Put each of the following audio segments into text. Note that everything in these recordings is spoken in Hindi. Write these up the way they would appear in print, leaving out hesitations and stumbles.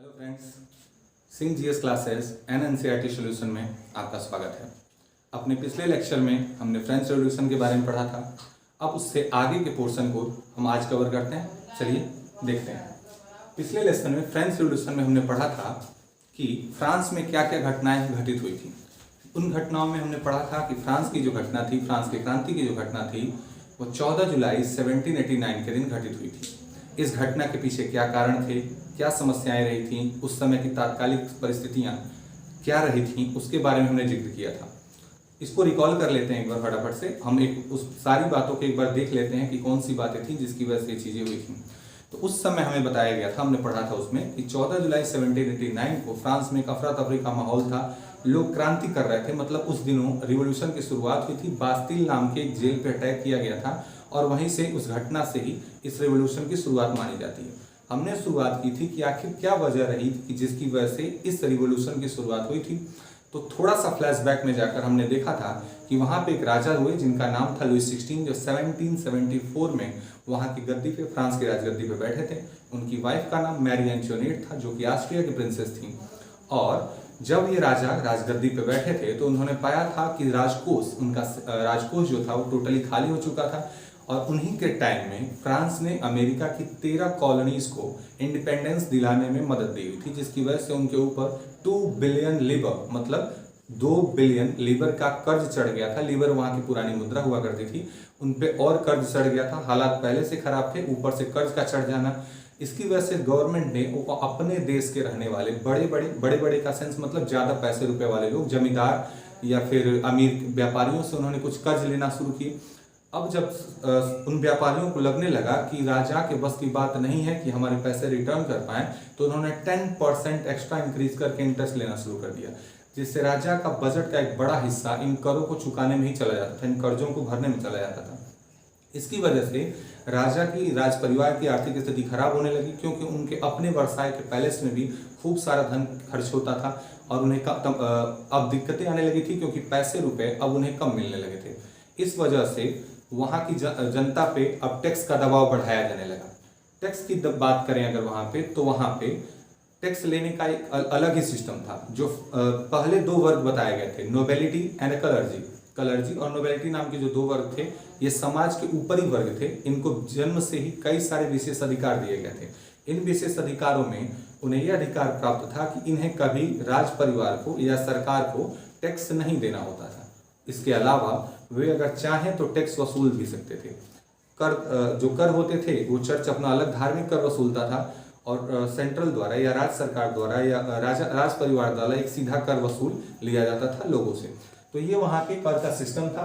Hello friends, Singh GS classes and NCERT solution में आपका स्वागत है। अपने पिछले लेक्चर में हमने फ्रेंच रेवोल्यूशन के बारे में पढ़ा था। अब उससे आगे के पोर्शन को हम आज कवर करते हैं। चलिए देखते हैं। पिछले लेसन में फ्रेंच रेवोल्यूशन में हमने पढ़ा था कि फ्रांस में क्या क्या घटनाएं घटित हुई थी। उन घटनाओं में हमने पढ़ा था कि फ्रांस की जो घटना थी, फ्रांस की क्रांति की जो घटना थी, वो 14 जुलाई 1789 के दिन घटित हुई थी। इस घटना के पीछे क्या कारण थे, क्या समस्याएं रही थीं, उस समय की तात्कालिक परिस्थितियां क्या रही थीं, उसके बारे में हमने जिक्र किया था। इसको रिकॉल कर लेते हैं एक बार फटाफट से। हम एक उस सारी बातों को एक बार देख लेते हैं कि कौन सी बातें थी जिसकी वजह से ये चीज़ें हुई थी। तो उस समय हमें बताया गया था, हमने पढ़ा था उसमें कि 14 जुलाई 1789 को फ्रांस में एक अफरा तफरी का माहौल था। लोग क्रांति कर रहे थे, मतलब उस दिनों रिवोल्यूशन की शुरुआत हुई थी। बास्तिल नाम के एक जेल पे अटैक किया गया था और वहीं से, उस घटना से ही इस रिवोल्यूशन की शुरुआत मानी जाती है। हमने शुरुआत की थी कि आखिर क्या वजह रही कि जिसकी वजह से इस रिवोल्यूशन की शुरुआत हुई थी। तो थोड़ा सा फ्लैशबैक में जाकर हमने देखा था कि वहाँ पे एक राजा हुए जिनका नाम था लुई 16, जो 1774 में वहाँ की गद्दी पे, फ्रांस की राजगद्दी पे बैठे थे। उनकी वाइफ का नाम मैरी एंटोनेट था, जो कि ऑस्ट्रिया की प्रिंसेस थी। और जब ये राजा राजगद्दी पे बैठे थे तो उन्होंने पाया था कि राजकोष, उनका राजकोष जो था वो टोटली खाली हो चुका था। और उन्हीं के टाइम में फ्रांस ने अमेरिका की 13 कॉलोनीज को इंडिपेंडेंस दिलाने में मदद दी हुई थी, जिसकी वजह से उनके ऊपर 2 बिलियन लीवर, मतलब 2 बिलियन लीवर का कर्ज चढ़ गया था। लीवर वहां की पुरानी मुद्रा हुआ करती थी, उन पे और कर्ज चढ़ गया था। हालात पहले से खराब थे, ऊपर से कर्ज का चढ़ जाना। इसकी वजह से गवर्नमेंट ने अपने देश के रहने वाले बड़े बड़े का सेंस मतलब ज्यादा पैसे रुपए वाले लोग, जमींदार या फिर अमीर व्यापारियों से उन्होंने कुछ कर्ज लेना शुरू किए। अब जब उन व्यापारियों को लगने लगा कि राजा के बस की बात नहीं है कि हमारे पैसे रिटर्न कर पाएं, तो उन्होंने 10% एक्स्ट्रा इंक्रीज करके इंटरेस्ट लेना शुरू कर दिया, जिससे राजा का बजट का एक बड़ा हिस्सा इन करों को चुकाने में ही चला जाता था, इन कर्जों को भरने में चला जाता था। इसकी वजह से राजा की, राज परिवार की आर्थिक स्थिति खराब होने लगी, क्योंकि उनके अपने वर्साय के पैलेस में भी खूब सारा धन खर्च होता था और उन्हें अब दिक्कतें आने लगी थी, क्योंकि पैसे रुपए अब उन्हें कम मिलने लगे थे। इस वजह से वहां की जनता पे अब टैक्स का दबाव बढ़ाया जाने लगा। टैक्स की बात करें अगर वहां पे, तो वहां पे टैक्स लेने का एक अलग ही सिस्टम था। जो पहले 2 वर्ग बताए गए थे, नोबेलिटी एंड क्लर्जी। क्लर्जी और नोबेलिटी नाम के जो 2 वर्ग थे, ये समाज के ऊपरी वर्ग थे। इनको जन्म से ही कई सारे विशेष अधिकार दिए गए थे। इन विशेष अधिकारों में उन्हें यह अधिकार प्राप्त था कि इन्हें कभी राज परिवार को या सरकार को टैक्स नहीं देना होता था। इसके अलावा वे अगर चाहें तो टैक्स वसूल भी सकते थे। जो कर होते थे वो चर्च अपना अलग धार्मिक कर वसूलता था, और सेंट्रल द्वारा या राज्य सरकार द्वारा या राज परिवार द्वारा एक सीधा कर वसूल लिया जाता था लोगों से। तो ये वहाँ के कर का सिस्टम था।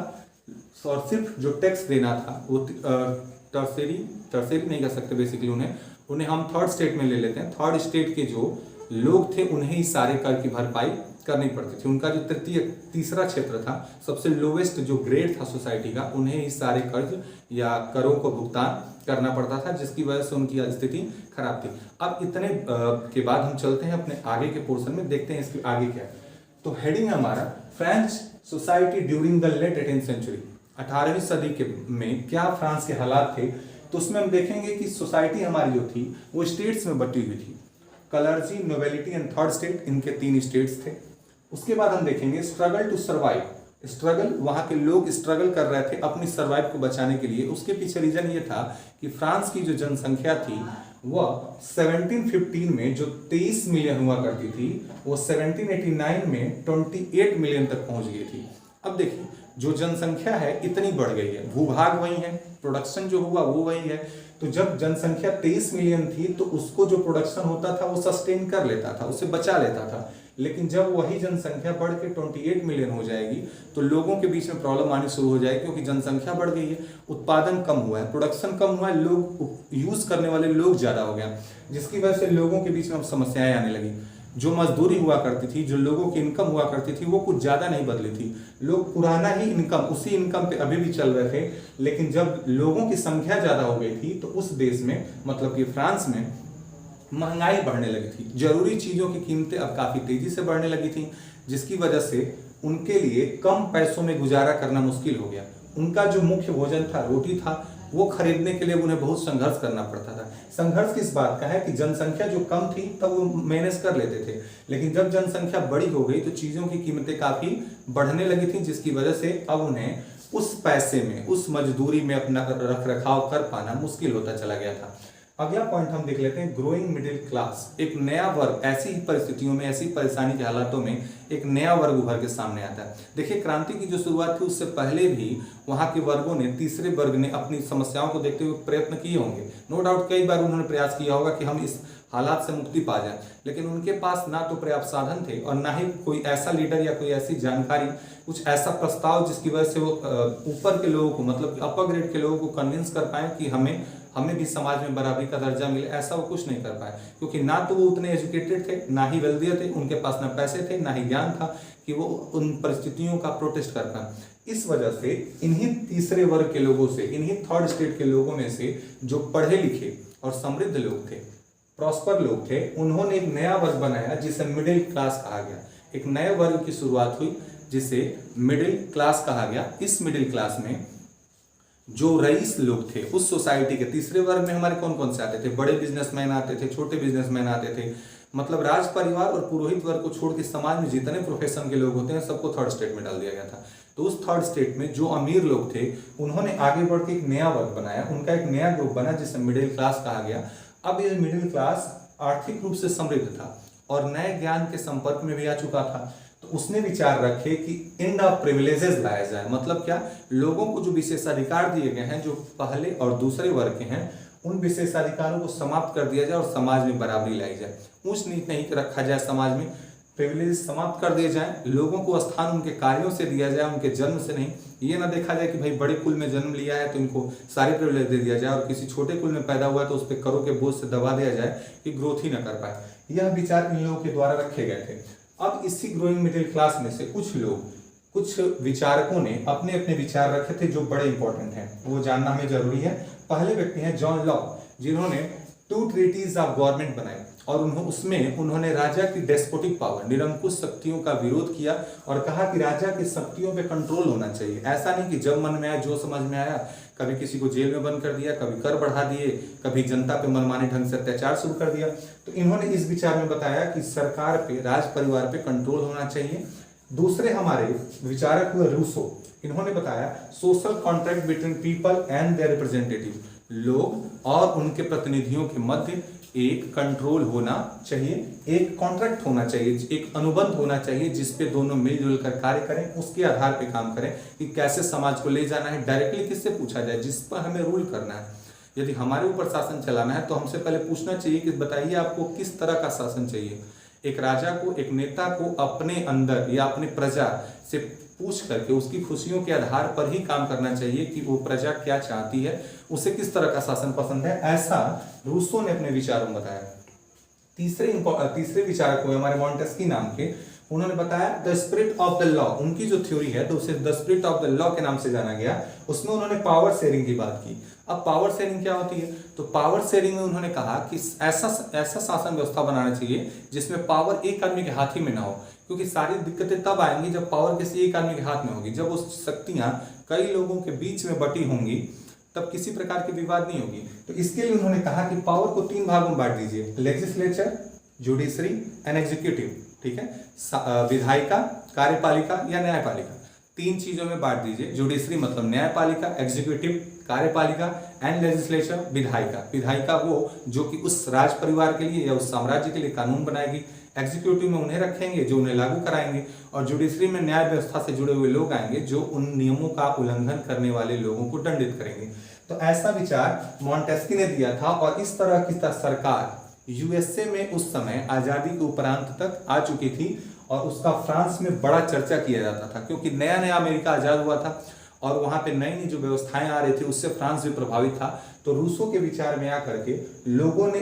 और सिर्फ जो टैक्स देना था वो टर्सरी नहीं कर सकते बेसिकली, उन्हें हम थर्ड स्टेट में ले लेते हैं। थर्ड स्टेट के जो लोग थे उन्हें ही सारे कर की भरपाई करनी पड़ती थी। उनका जो तीसरा क्षेत्र था, सबसे लोवेस्ट जो ग्रेड था सोसाइटी का, उन्हें ही सारे कर्ज या करों को भुगतान करना पड़ता था, जिसकी वजह से उनकी स्थिति खराब थी। अब इतने के बाद हम चलते हैं अपने आगे के पोर्शन में, देखते हैं इसके आगे क्या है। तो हेडिंग हमारा French society during the late 18th century. 18वीं सदी में क्या फ्रांस के हालात थे, तो उसमें हम देखेंगे कि सोसाइटी हमारी जो थी वो स्टेट्स में बटी हुई थी। Clergy, nobility and third state, इनके 3 स्टेट्स थे। उसके बाद हम देखेंगे स्ट्रगल टू सर्वाइव। स्ट्रगल, वहां के लोग स्ट्रगल कर रहे थे अपनी सर्वाइव को बचाने के लिए। उसके पीछे रीजन ये था कि फ्रांस की जो जनसंख्या थी वह 1715 में जो 23 मिलियन हुआ करती थी, वो 1789 में 28 मिलियन तक पहुंच गई थी। अब देखिए, जो जनसंख्या है इतनी बढ़ गई है, भूभाग वही है, प्रोडक्शन जो हुआ वो वही है। तो जब जनसंख्या 23 मिलियन थी तो उसको जो प्रोडक्शन होता था वो सस्टेन कर लेता था, उसे बचा लेता था। लेकिन जब वही जनसंख्या बढ़ के 28 मिलियन हो जाएगी तो लोगों के बीच में प्रॉब्लम आनी शुरू हो जाएगी, क्योंकि जनसंख्या बढ़ गई है, उत्पादन कम हुआ है, प्रोडक्शन कम हुआ है, लोग यूज करने वाले लोग ज्यादा हो गया, जिसकी वजह से लोगों के बीच में समस्याएं आने लगी। जो मजदूरी हुआ करती थी, जो लोगों की इनकम हुआ करती थी, वो कुछ ज्यादा नहीं बदली थी। लोग पुराना ही इनकम, उसी इनकम पे अभी भी चल रहे थे। लेकिन जब लोगों की संख्या ज्यादा हो गई थी तो उस देश में, मतलब कि फ्रांस में, महंगाई बढ़ने लगी थी। जरूरी चीजों की कीमतें अब काफी तेजी से बढ़ने लगी थी, जिसकी वजह से उनके लिए कम पैसों में गुजारा करना मुश्किल हो गया। उनका जो मुख्य भोजन था रोटी था, वो खरीदने के लिए उन्हें बहुत संघर्ष करना पड़ता था। संघर्ष किस बात का है कि जनसंख्या जो कम थी तब वो मैनेज कर लेते थे, लेकिन जब जनसंख्या बड़ी हो गई तो चीज़ों की कीमतें काफ़ी बढ़ने लगी थी, जिसकी वजह से अब उन्हें उस पैसे में, उस मजदूरी में अपना रख रखाव कर पाना मुश्किल होता चला गया था। अगला पॉइंट हम देख लेते हैं, ग्रोइंग मिडिल क्लास। एक नया वर्ग, ऐसी ही परिस्थितियों में, ऐसी परेशानी के हालातों में एक नया वर्ग उभर के सामने आता है। देखिए, क्रांति की जो शुरुआत थी उससे पहले भी वहाँ के वर्गों ने, तीसरे वर्ग ने अपनी समस्याओं को देखते हुए प्रयत्न किए होंगे। नो डाउट कई बार उन्होंने प्रयास किया होगा कि हम इस हालात से मुक्ति पा जाए, लेकिन उनके पास ना तो पर्याप्त साधन थे और ना ही कोई ऐसा लीडर या कोई ऐसी जानकारी, कुछ ऐसा प्रस्ताव जिसकी वजह से वो ऊपर के लोगों को, मतलब अपर ग्रेड के लोगों को कन्विंस कर पाए कि हमें भी समाज में बराबरी का दर्जा मिले। ऐसा वो कुछ नहीं कर पाए, क्योंकि ना तो वो उतने एजुकेटेड थे, ना ही वेल्दी थे, उनके पास ना पैसे थे, ना ही ज्ञान था कि वो उन परिस्थितियों का प्रोटेस्ट कर पाए। इस वजह से इन्हीं तीसरे वर्ग के लोगों से, इन्हीं थर्ड स्टेट के लोगों में से जो पढ़े लिखे और समृद्ध लोग थे, प्रॉस्पर लोग थे, उन्होंने एक नया वर्ग बनाया जिसे मिडिल क्लास कहा गया। एक नए वर्ग की शुरुआत हुई जिसे मिडिल क्लास कहा गया। इस मिडिल क्लास में जो रईस लोग थे उस सोसाइटी के, तीसरे वर्ग में हमारे कौन कौन से आते थे? बड़े बिजनेसमैन आते थे, छोटे बिजनेसमैन आते थे, मतलब राज परिवार और पुरोहित वर्ग को छोड़ के समाज में जितने प्रोफेशन के लोग होते हैं सबको थर्ड स्टेट में डाल दिया गया था। तो उस थर्ड स्टेट में जो अमीर लोग थे उन्होंने आगे बढ़ के एक नया वर्ग बनाया, उनका एक नया ग्रुप बना जिसे मिडिल क्लास कहा गया। अब ये मिडिल क्लास आर्थिक रूप से समृद्ध था और नए ज्ञान के संपर्क में भी आ चुका था। तो उसने विचार रखे कि एंड ऑफ प्रिविलेजेस लाया जाए। मतलब क्या? लोगों को जो विशेषाधिकार दिए गए हैं, जो पहले और दूसरे वर्ग के हैं, उन विशेषाधिकारों को समाप्त कर दिया जाए और समाज में बराबरी लाई जाए। ऊंच नीच नहीं रखा जाए, समाज में प्रिविलेज समाप्त कर दिए जाए, लोगों को स्थान उनके कार्यों से दिया जाए, उनके जन्म से नहीं। ये ना देखा जाए कि भाई बड़े कुल में जन्म लिया है तो इनको सारे प्रिविलेज दे दिया जाए और किसी छोटे कुल में पैदा हुआ है तो उस पर करों के बोझ से दबा दिया जाए कि ग्रोथ ही ना कर पाए। यह विचार इन लोगों के द्वारा रखे गए थे। अब इसी ग्रोइंग मिडिल क्लास में से कुछ लोग, कुछ विचारकों ने अपने अपने विचार रखे थे जो बड़े इंपॉर्टेंट हैं, वो जानना हमें जरूरी है। पहले व्यक्ति हैं जॉन लॉक, जिन्होंने 2 ट्रीटीज ऑफ गवर्नमेंट बनाए और उसमें उन्होंने राजा की डेस्पोटिक पावर, निरंकुश शक्तियों का विरोध किया और कहा कि राजा की शक्तियों पे कंट्रोल होना चाहिए। ऐसा नहीं कि जब मन में आया जो समझ में आया, कभी किसी को जेल में बंद कर दिया, कभी कर बढ़ा दिए, कभी जनता पे मनमाने ढंग से अत्याचार शुरू कर दिया। तो इन्होंने इस विचार में बताया कि सरकार पे, राज परिवार पे कंट्रोल होना चाहिए। दूसरे हमारे विचारक हुए रूसो, इन्होंने बताया social contract between people and their representative, लोग और उनके प्रतिनिधियों के मध्य एक कंट्रोल होना चाहिए, एक कॉन्ट्रैक्ट होना चाहिए, एक अनुबंध होना चाहिए जिसपे दोनों मिलजुल कर कार्य करें, उसके आधार पे काम करें कि कैसे समाज को ले जाना है। डायरेक्टली किससे पूछा जाए? जिस पर हमें रूल करना है। यदि हमारे ऊपर शासन चलाना है तो हमसे पहले पूछना चाहिए कि बताइए आपको किस तरह का शासन चाहिए। एक राजा को, एक नेता को अपने अंदर या अपनी प्रजा से पूछ करके उसकी खुशियों के आधार पर ही काम करना चाहिए कि वो प्रजा क्या चाहती है, उसे किस तरह का शासन पसंद है। ऐसा रूसो ने अपने विचारों में बताया। तीसरे विचारक हुए हमारे मॉन्टेस्की नाम के, उन्होंने बताया the spirit of the law. उनकी जो थ्योरी है तो उसे the spirit of the law के नाम से जाना गया। उसमें उन्होंने पावर शेयरिंग की बात की। अब पावर शेयरिंग क्या होती है? तो पावर शेयरिंग में उन्होंने कहा कि ऐसा शासन व्यवस्था बनाना चाहिए जिसमें पावर एक आदमी के हाथ ही में ना हो, क्योंकि सारी दिक्कतें तब आएंगी जब पावर किसी एक आदमी के हाथ में होगी। जब वो शक्तियां कई लोगों के बीच में बटी होंगी तब किसी प्रकार की विवाद नहीं होगी। तो इसके लिए उन्होंने कहा कि पावर को 3 भागों में बांट दीजिए, लेजिस्लेचर, जुडिशरी एंड एग्जीक्यूटिव। ठीक है, विधायिका, कार्यपालिका या न्यायपालिका, 3 चीजों में बांट दीजिए। जुडिशरी मतलब न्यायपालिका, एग्जीक्यूटिव कार्यपालिका एंड लेजिस्लेचर विधायिका। विधायिका वो जो कि उस राज परिवार के लिए या उस साम्राज्य के लिए कानून बनाएगी। एग्जीक्यूटिव में उन्हें रखेंगे जो उन्हें लागू कराएंगे, और जुडिशरी में न्याय व्यवस्था से जुड़े हुए लोग आएंगे जो उन नियमों का उल्लंघन करने वाले लोगों को दंडित करेंगे। तो ऐसा विचार मॉन्टेस्की ने दिया था और इस तरह की सरकार यूएसए में उस समय आजादी के उपरांत तक आ चुकी थी और उसका फ्रांस में बड़ा चर्चा किया जाता था, क्योंकि नया नया अमेरिका आजाद हुआ था और वहां पे नई नई जो व्यवस्थाएं आ रही थी उससे फ्रांस भी प्रभावित था। तो रूसो के विचार में आकर के लोगों ने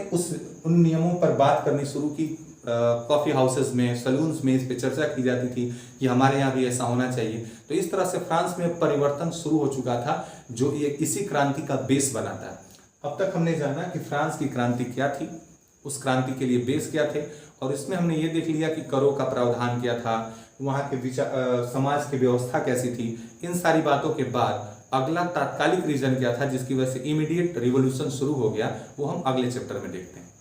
उन नियमों पर बात करनी शुरू की। कॉफी हाउसेस में, सलून्स में इस पे चर्चा की जाती थी कि हमारे यहाँ भी ऐसा होना चाहिए। तो इस तरह से फ्रांस में परिवर्तन शुरू हो चुका था जो ये इसी क्रांति का बेस बनाता है। अब तक हमने जाना कि फ्रांस की क्रांति क्या थी, उस क्रांति के लिए बेस क्या थे, और इसमें हमने ये देख लिया कि करों का प्रावधान क्या था, वहाँ के समाज की व्यवस्था कैसी थी। इन सारी बातों के बाद अगला तात्कालिक रीजन क्या था जिसकी वजह से इमीडिएट रिवॉल्यूशन शुरू हो गया, वो हम अगले चैप्टर में देखते हैं।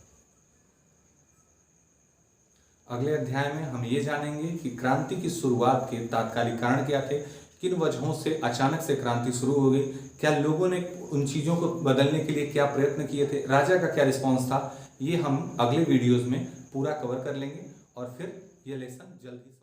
अगले अध्याय में हम ये जानेंगे कि क्रांति की शुरुआत के तात्कालिक कारण क्या थे, किन वजहों से अचानक से क्रांति शुरू हो गई, क्या लोगों ने उन चीज़ों को बदलने के लिए क्या प्रयत्न किए थे, राजा का क्या रिस्पॉन्स था। ये हम अगले वीडियोज़ में पूरा कवर कर लेंगे और फिर ये लेसन जल्दी